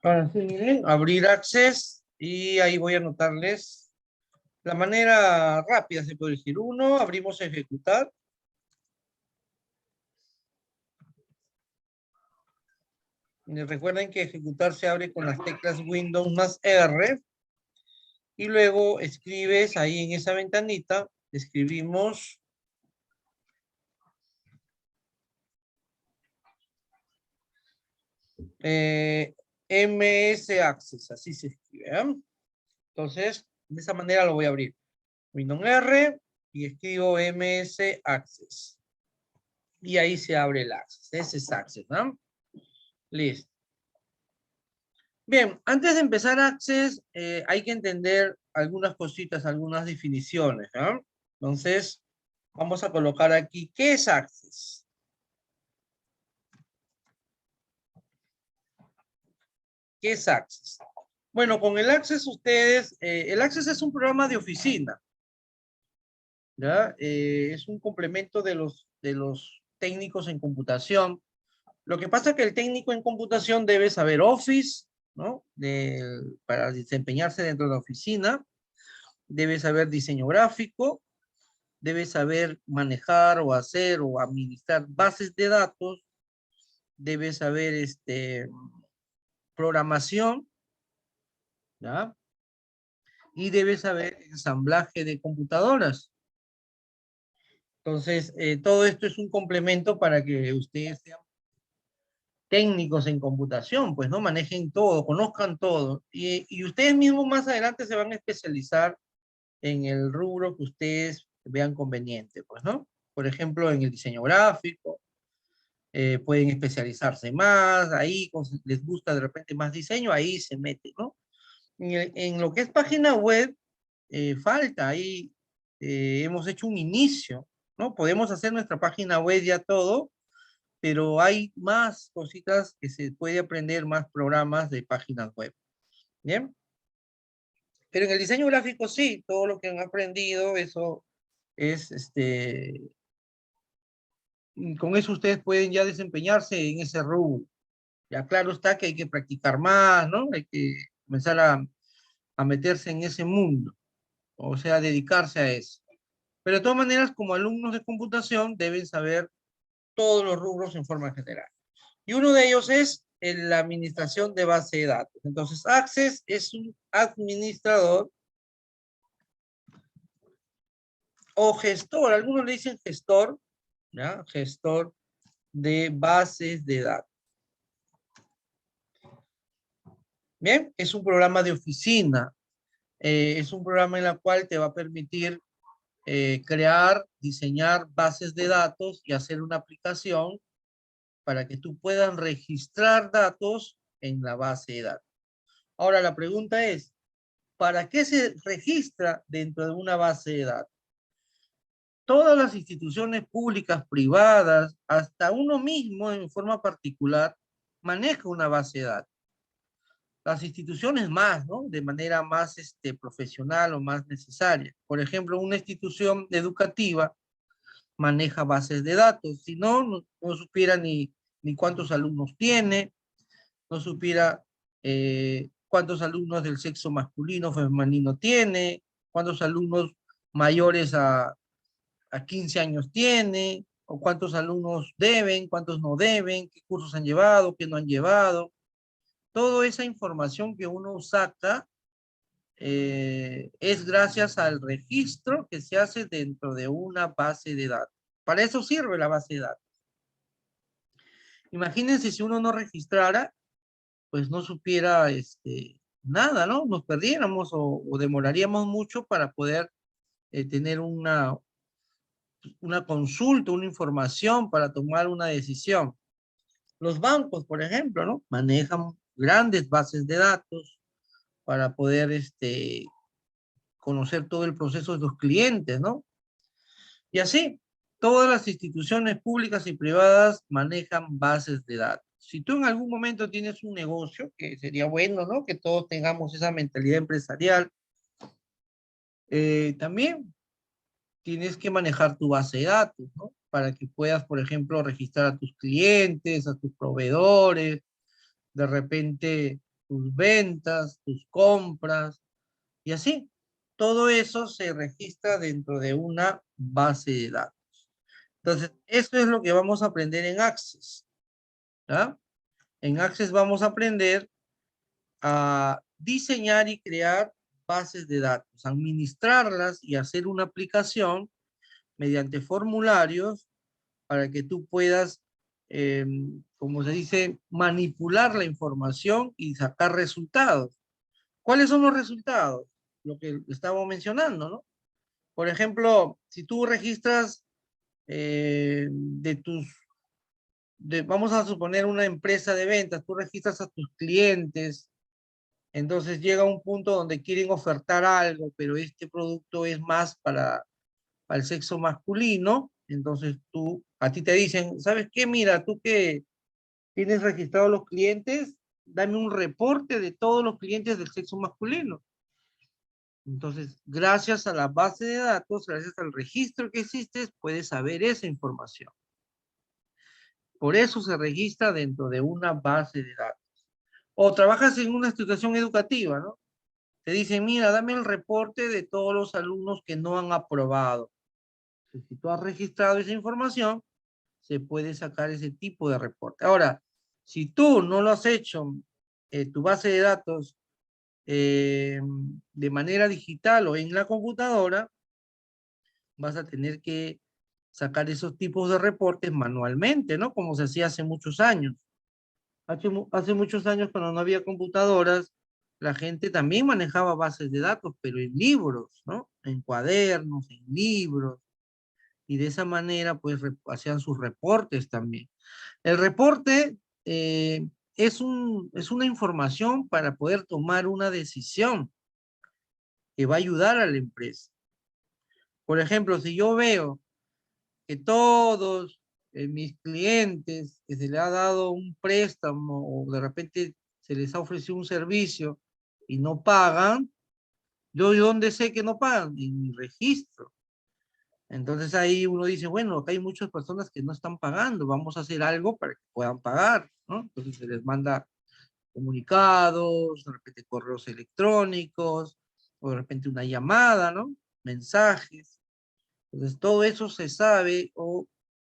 Ahora sí, miren, abrir Access y ahí voy a anotarles la manera rápida, se puede decir. Uno, abrimos ejecutar. Y recuerden que ejecutar se abre con las teclas Windows más R. Y luego escribes ahí en esa ventanita, escribimos MS Access, así se escribe. Entonces, de esa manera lo voy a abrir. Windows R y escribo MS Access. Y ahí se abre el Access. Ese es Access, ¿no? Listo. Bien, antes de empezar Access, hay que entender algunas cositas, algunas definiciones, ¿no? Entonces, vamos a colocar aquí, ¿qué es Access? ¿Qué es Access? Bueno, con el Access ustedes, el Access es un programa de oficina, ¿ya? Es un complemento de los técnicos en computación. Lo que pasa es que el técnico en computación debe saber Office, ¿no? Para desempeñarse dentro de la oficina, debe saber diseño gráfico, debe saber manejar o hacer o administrar bases de datos, debe saber programación, ¿ya? Y debe saber ensamblaje de computadoras. Entonces, todo esto es un complemento para que ustedes sean técnicos en computación, pues no manejen todo, conozcan todo. Y ustedes mismos más adelante se van a especializar en el rubro que ustedes vean conveniente, pues, ¿no? Por ejemplo, en el diseño gráfico, pueden especializarse más, ahí les gusta de repente más diseño, ahí se mete, ¿no? En lo que es página web, falta ahí, hemos hecho un inicio, ¿no? Podemos hacer nuestra página web ya todo, pero hay más cositas que se puede aprender, más programas de páginas web, ¿bien? Pero en el diseño gráfico sí, todo lo que han aprendido, eso es, con eso ustedes pueden ya desempeñarse en ese rubro. Ya claro está que hay que practicar más, ¿no? Hay que comenzar a meterse en ese mundo, o sea, dedicarse a eso. Pero de todas maneras, como alumnos de computación, deben saber todos los rubros en forma general. Y uno de ellos es la administración de base de datos. Entonces, Access es un administrador o gestor, algunos le dicen gestor, ¿ya? Gestor de bases de datos. Bien, es un programa de oficina, es un programa en el cual te va a permitir crear, diseñar bases de datos y hacer una aplicación para que tú puedas registrar datos en la base de datos. Ahora la pregunta es, ¿para qué se registra dentro de una base de datos? Todas las instituciones públicas, privadas, hasta uno mismo en forma particular, maneja una base de datos. Las instituciones más, ¿no? De manera más profesional o más necesaria. Por ejemplo, una institución educativa maneja bases de datos. Si no, no supiera ni cuántos alumnos tiene, no supiera cuántos alumnos del sexo masculino o femenino tiene, cuántos alumnos mayores a 15 años tiene, o cuántos alumnos deben, cuántos no deben, qué cursos han llevado, qué no han llevado. Toda esa información que uno saca es gracias al registro que se hace dentro de una base de datos. Para eso sirve la base de datos. Imagínense si uno no registrara, pues no supiera nada, ¿no? Nos perdiéramos o demoraríamos mucho para poder tener una consulta, una información para tomar una decisión. Los bancos, por ejemplo, ¿no? Manejan grandes bases de datos para poder conocer todo el proceso de los clientes, ¿no? Y así, todas las instituciones públicas y privadas manejan bases de datos. Si tú en algún momento tienes un negocio, que sería bueno, ¿no? Que todos tengamos esa mentalidad empresarial, también tienes que manejar tu base de datos, ¿no? Para que puedas, por ejemplo, registrar a tus clientes, a tus proveedores, de repente tus ventas, tus compras, y así. Todo eso se registra dentro de una base de datos. Entonces, esto es lo que vamos a aprender en Access, ¿ya? En Access vamos a aprender a diseñar y crear bases de datos, administrarlas y hacer una aplicación mediante formularios para que tú puedas, como se dice, manipular la información y sacar resultados. ¿Cuáles son los resultados? Lo que estamos mencionando, ¿no? Por ejemplo, si tú registras vamos a suponer una empresa de ventas, tú registras a tus clientes, entonces llega un punto donde quieren ofertar algo, pero este producto es más para el sexo masculino, entonces a ti te dicen, ¿sabes qué? Mira, tú que tienes registrados los clientes, dame un reporte de todos los clientes del sexo masculino. Entonces, gracias a la base de datos, gracias al registro que existe, puedes saber esa información. Por eso se registra dentro de una base de datos. O trabajas en una institución educativa, ¿no? Te dicen, mira, dame el reporte de todos los alumnos que no han aprobado. Si tú has registrado esa información, se puede sacar ese tipo de reporte. Ahora, si tú no lo has hecho, tu base de datos de manera digital o en la computadora, vas a tener que sacar esos tipos de reportes manualmente, ¿no? Como se hacía hace muchos años. Hace muchos años, cuando no había computadoras, la gente también manejaba bases de datos, pero en libros, ¿no? En cuadernos, en libros. Y de esa manera, pues, hacían sus reportes también. El reporte es una información para poder tomar una decisión que va a ayudar a la empresa. Por ejemplo, si yo veo que todos mis clientes que se les ha dado un préstamo o de repente se les ha ofrecido un servicio y no pagan, ¿yo de dónde sé que no pagan? En mi registro. Entonces ahí uno dice, bueno, acá hay muchas personas que no están pagando, vamos a hacer algo para que puedan pagar, ¿no? Entonces se les manda comunicados, de repente correos electrónicos, o de repente una llamada, ¿no? Mensajes. Entonces todo eso se sabe o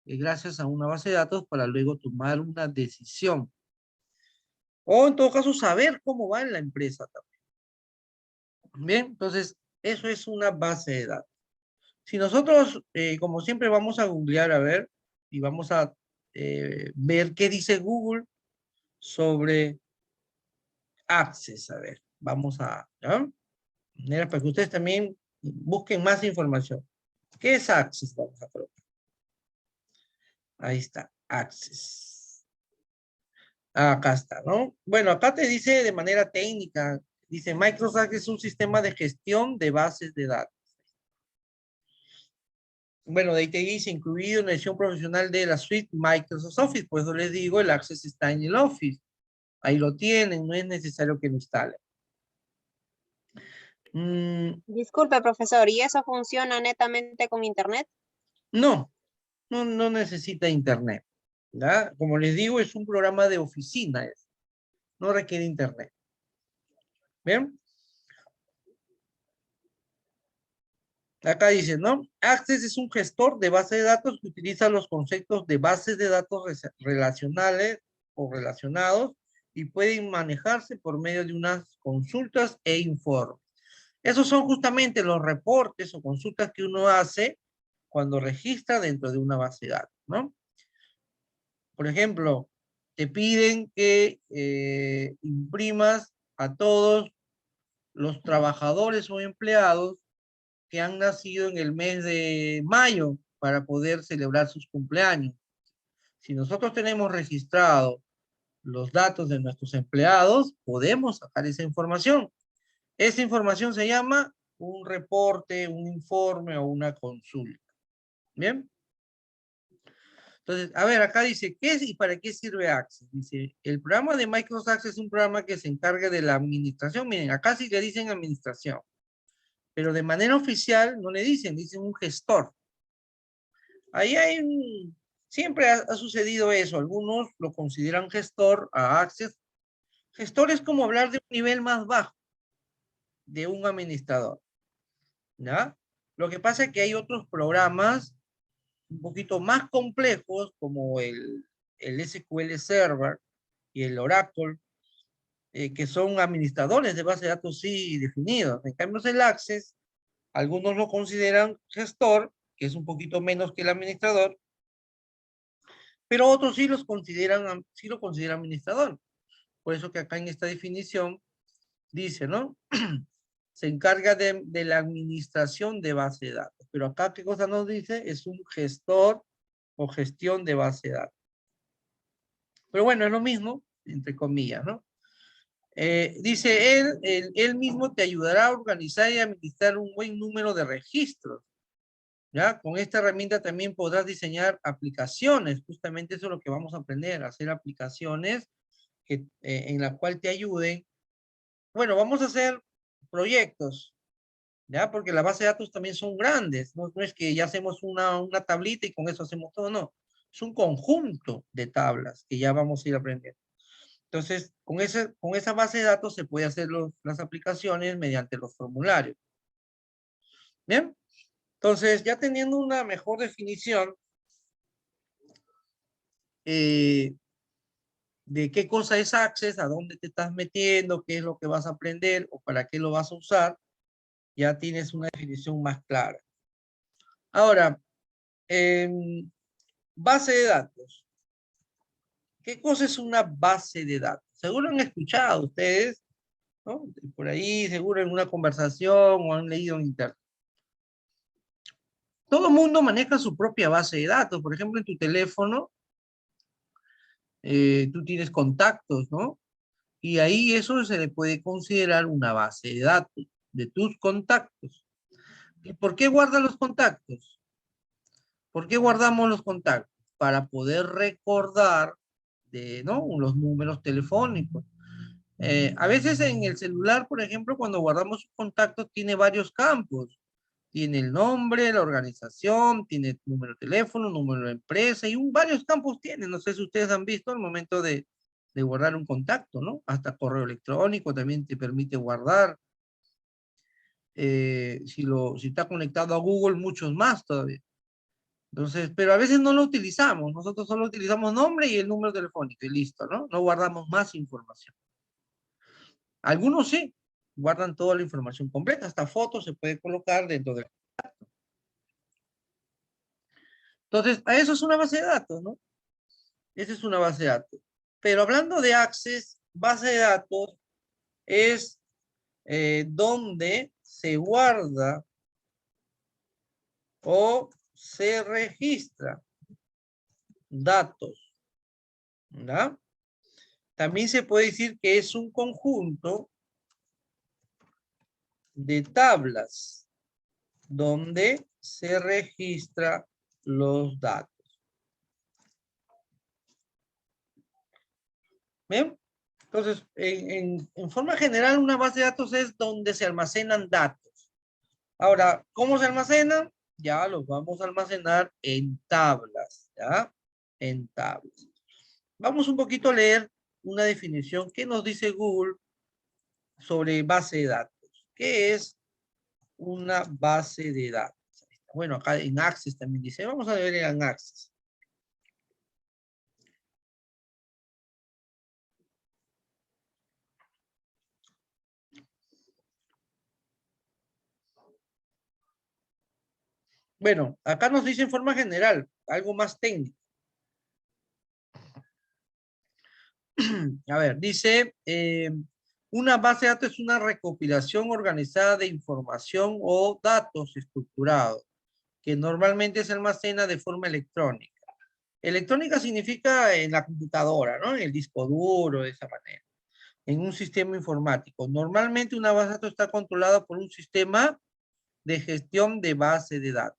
gracias a una base de datos para luego tomar una decisión. O en todo caso saber cómo va en la empresa también. Bien, entonces eso es una base de datos. Si nosotros, como siempre, vamos a googlear a ver y vamos a ver qué dice Google sobre Access, a ver, vamos a, ¿ya? Mira, para que ustedes también busquen más información. ¿Qué es Access? Vamos a colocar. Ahí está, Access. Acá está, ¿no? Bueno, acá te dice de manera técnica, dice Microsoft es un sistema de gestión de bases de datos. Bueno, de ahí te dice incluido en la edición profesional de la suite Microsoft Office, por eso les digo, el Access está en el Office. Ahí lo tienen, no es necesario que lo instalen. Disculpe, profesor, ¿y eso funciona netamente con Internet? No, no necesita internet. ¿Ya? Como les digo, es un programa de oficina, no requiere internet. ¿Bien? Acá dice, ¿no? Access es un gestor de base de datos que utiliza los conceptos de bases de datos relacionales o relacionados y pueden manejarse por medio de unas consultas e informes. Esos son justamente los reportes o consultas que uno hace cuando registra dentro de una base de datos, ¿no? Por ejemplo, te piden que imprimas a todos los trabajadores o empleados que han nacido en el mes de mayo para poder celebrar sus cumpleaños. Si nosotros tenemos registrado los datos de nuestros empleados, podemos sacar esa información. Esa información se llama un reporte, un informe o una consulta. ¿Bien? Entonces, a ver, acá dice, ¿qué es y para qué sirve Access? Dice, el programa de Microsoft Access es un programa que se encarga de la administración. Miren, acá sí le dicen administración, pero de manera oficial no le dicen un gestor. Ahí siempre ha sucedido eso. Algunos lo consideran gestor a Access Gestor es como hablar de un nivel más bajo de un administrador, ¿ya? Lo que pasa es que hay otros programas un poquito más complejos como el SQL Server y el Oracle, que son administradores de base de datos sí definidos. En cambio, el Access, algunos lo consideran gestor, que es un poquito menos que el administrador, pero otros sí lo consideran administrador. Por eso que acá en esta definición dice, ¿no? Se encarga de la administración de base de datos. Pero acá, ¿qué cosa nos dice? Es un gestor o gestión de base de datos. Pero bueno, es lo mismo, entre comillas, ¿no? Dice él mismo te ayudará a organizar y administrar un buen número de registros. ¿Ya? Con esta herramienta también podrás diseñar aplicaciones. Justamente eso es lo que vamos a aprender, a hacer aplicaciones que, en la cual te ayuden. Bueno, vamos a hacer proyectos, ¿ya? Porque las bases de datos también son grandes. No, no es que ya hacemos una tablita y con eso hacemos todo, no. Es un conjunto de tablas que ya vamos a ir aprendiendo. Entonces, con esa base de datos se puede hacer las aplicaciones mediante los formularios. ¿Bien? Entonces, ya teniendo una mejor definición de qué cosa es Access, a dónde te estás metiendo, qué es lo que vas a aprender o para qué lo vas a usar, ya tienes una definición más clara. Ahora, base de datos. ¿Qué cosa es una base de datos? Seguro han escuchado ustedes, ¿no? Por ahí, seguro en una conversación o han leído en internet. Todo mundo maneja su propia base de datos. Por ejemplo, en tu teléfono, tú tienes contactos, ¿no? Y ahí eso se le puede considerar una base de datos de tus contactos. ¿Y por qué guardas los contactos? ¿Por qué guardamos los contactos? Para poder recordar ¿no? Los números telefónicos. A veces en el celular, por ejemplo, cuando guardamos un contacto, tiene varios campos. Tiene el nombre, la organización, tiene número de teléfono, número de empresa y varios campos tiene. No sé si ustedes han visto al momento de guardar un contacto, ¿no? Hasta correo electrónico también te permite guardar. Si está conectado a Google, muchos más todavía. Entonces, pero a veces no lo utilizamos. Nosotros solo utilizamos nombre y el número telefónico y listo, ¿no? No guardamos más información. Algunos sí, guardan toda la información completa. Hasta fotos se puede colocar dentro del... Entonces, a eso es una base de datos, ¿no? Esa es una base de datos. Pero hablando de Access, base de datos es donde se guarda o se registra datos, ¿verdad? También se puede decir que es un conjunto de tablas donde se registra los datos. ¿Bien? Entonces, en forma general, una base de datos es donde se almacenan datos. Ahora, ¿cómo se almacenan? Ya los vamos a almacenar en tablas, ¿ya? En tablas. Vamos un poquito a leer una definición que nos dice Google sobre base de datos. ¿Qué es una base de datos? Bueno, acá en Access también dice. Vamos a ver en Access. Bueno, acá nos dice en forma general, algo más técnico. A ver, dice, una base de datos es una recopilación organizada de información o datos estructurados, que normalmente se almacena de forma electrónica. Electrónica significa en la computadora, ¿no? En el disco duro, de esa manera. En un sistema informático. Normalmente una base de datos está controlada por un sistema de gestión de base de datos.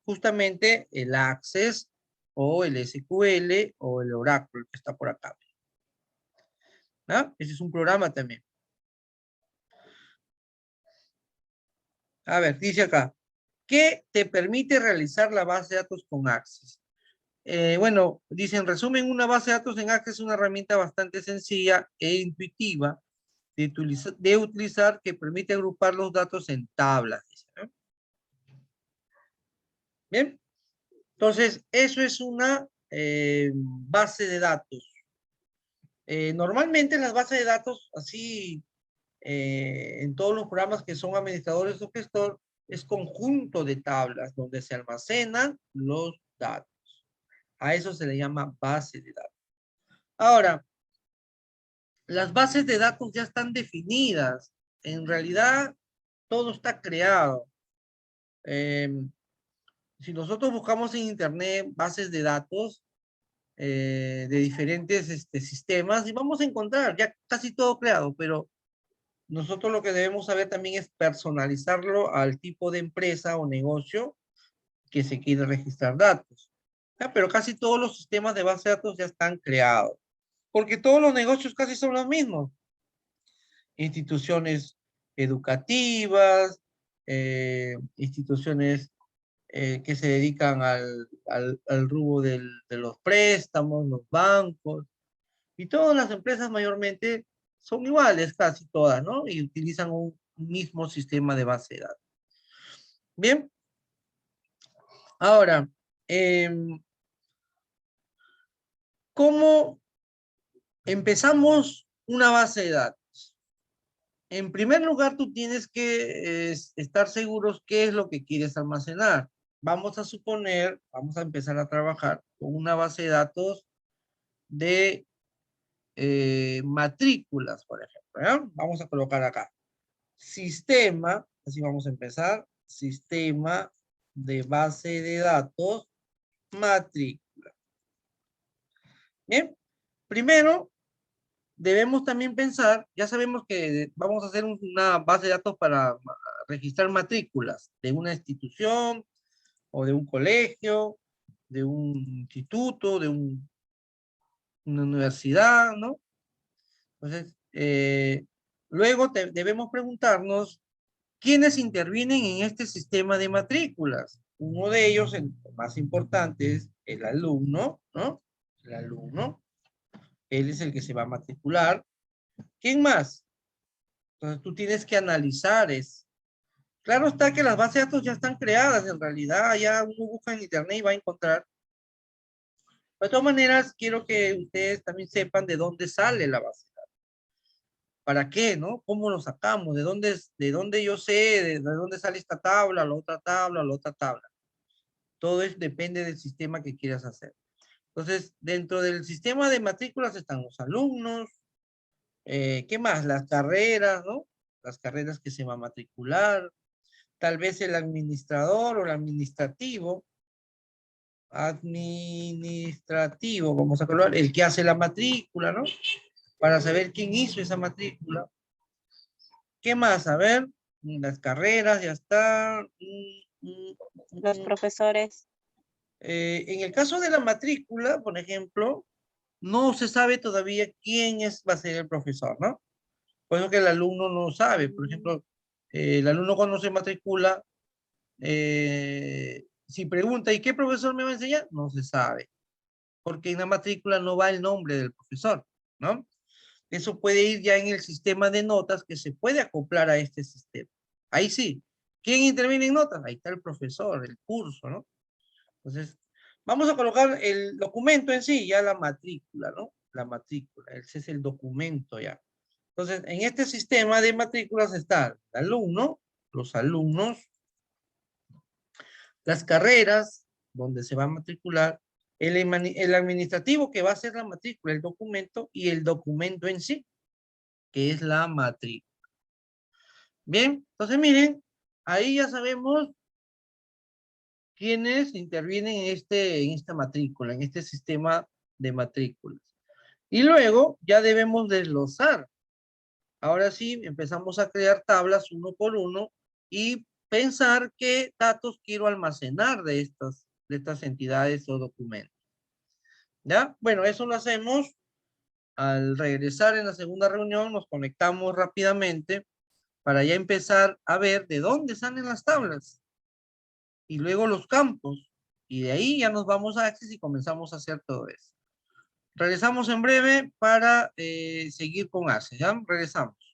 Justamente el Access o el SQL o el Oracle que está por acá. ¿Ah? Ese es un programa también. A ver, dice acá, ¿qué te permite realizar la base de datos con Access? Bueno, dicen, resumen, una base de datos en Access es una herramienta bastante sencilla e intuitiva de utilizar que permite agrupar los datos en tablas. Dice, ¿no? Bien, entonces eso es una base de datos. Normalmente las bases de datos, así en todos los programas que son administradores o gestor, es conjunto de tablas donde se almacenan los datos. A eso se le llama base de datos. Ahora, las bases de datos ya están definidas. En realidad, todo está creado. Si nosotros buscamos en internet bases de datos de diferentes sistemas, y vamos a encontrar ya casi todo creado, pero nosotros lo que debemos saber también es personalizarlo al tipo de empresa o negocio que se quiere registrar datos. ¿Ya? Pero casi todos los sistemas de base de datos ya están creados, porque todos los negocios casi son los mismos. Instituciones educativas, instituciones que se dedican al rubro de los préstamos, los bancos, y todas las empresas mayormente son iguales, casi todas, ¿no? Y utilizan un mismo sistema de base de datos. Bien. Ahora, ¿cómo empezamos una base de datos? En primer lugar, tú tienes que estar seguros qué es lo que quieres almacenar. Vamos a suponer, vamos a empezar a trabajar con una base de datos de matrículas, por ejemplo. ¿Ya? Vamos a colocar acá. Sistema, así vamos a empezar. Sistema de base de datos matrícula. Bien. Primero, debemos también pensar, ya sabemos que vamos a hacer una base de datos para registrar matrículas de una institución o de un colegio, de un instituto, de una universidad, ¿no? Entonces, luego debemos preguntarnos quiénes intervienen en este sistema de matrículas. Uno de ellos, el más importante, es el alumno, ¿no? El alumno, él es el que se va a matricular. ¿Quién más? Entonces tú tienes que analizar eso. Claro está que las bases de datos ya están creadas, en realidad ya uno busca en internet y va a encontrar. De todas maneras, quiero que ustedes también sepan de dónde sale la base de datos. ¿Para qué, no? ¿Cómo lo sacamos? De dónde yo sé, de dónde sale esta tabla, la otra tabla, la otra tabla? Todo eso depende del sistema que quieras hacer. Entonces, dentro del sistema de matrículas están los alumnos, ¿qué más? Las carreras, ¿no? Las carreras que se va a matricular, tal vez el administrador o el administrativo, vamos a colocar, el que hace la matrícula, ¿no? Para saber quién hizo esa matrícula. ¿Qué más? A ver, las carreras, ya está. Los profesores. En el caso de la matrícula, por ejemplo, no se sabe todavía va a ser el profesor, ¿no? Por eso que el alumno no sabe. Por ejemplo, el alumno cuando se matricula, si pregunta, ¿y qué profesor me va a enseñar? No se sabe, porque en la matrícula no va el nombre del profesor, ¿no? Eso puede ir ya en el sistema de notas que se puede acoplar a este sistema. Ahí sí. ¿Quién interviene en notas? Ahí está el profesor, el curso, ¿no? Entonces, vamos a colocar el documento en sí, ya la matrícula, ¿no? La matrícula, ese es el documento ya. Entonces, en este sistema de matrículas está el alumno, los alumnos, las carreras, donde se va a matricular, el administrativo que va a hacer la matrícula, el documento, y el documento en sí, que es la matrícula. Bien, entonces miren, ahí ya sabemos quiénes intervienen en esta matrícula, en este sistema de matrículas. Y luego ya debemos desglosar. Ahora sí, empezamos a crear tablas uno por uno y pensar qué datos quiero almacenar de estas entidades o documentos. ¿Ya? Bueno, eso lo hacemos al regresar en la segunda reunión, nos conectamos rápidamente para ya empezar a ver de dónde salen las tablas y luego los campos Y de ahí ya nos vamos a Access y comenzamos a hacer todo eso. Regresamos en breve para seguir con Access, ¿ya? Regresamos.